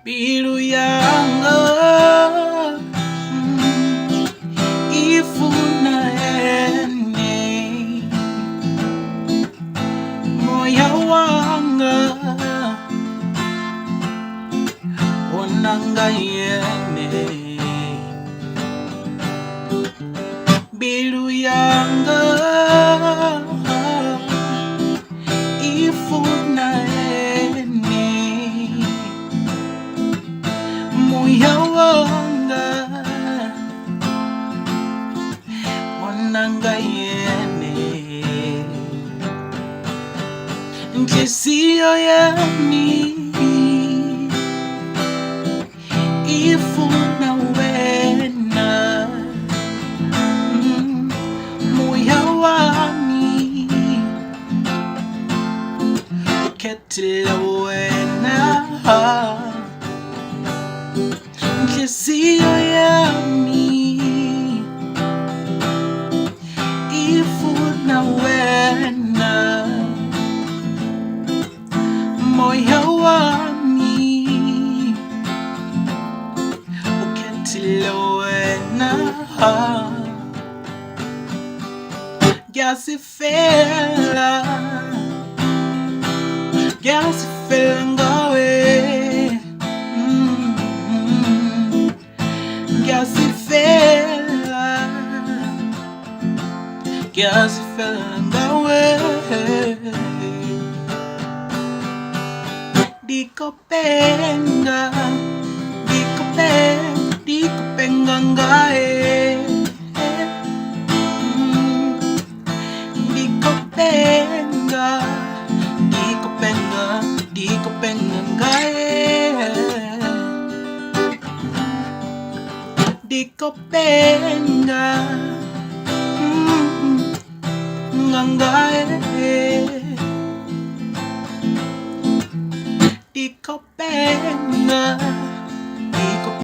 Biru yanga ifuna ene moya wanga onanga yene biru yanga ifuna ene moya wanga onanga yene nhliziyo yami ifuna wena moya wami ukhethile wena nhliziyo yami ifuna wena moya wami ukhethile wena ngasifela ngawe ngasifela ngawe dikopenga ngae dikopenga ngae dikopenga ngae dikopenga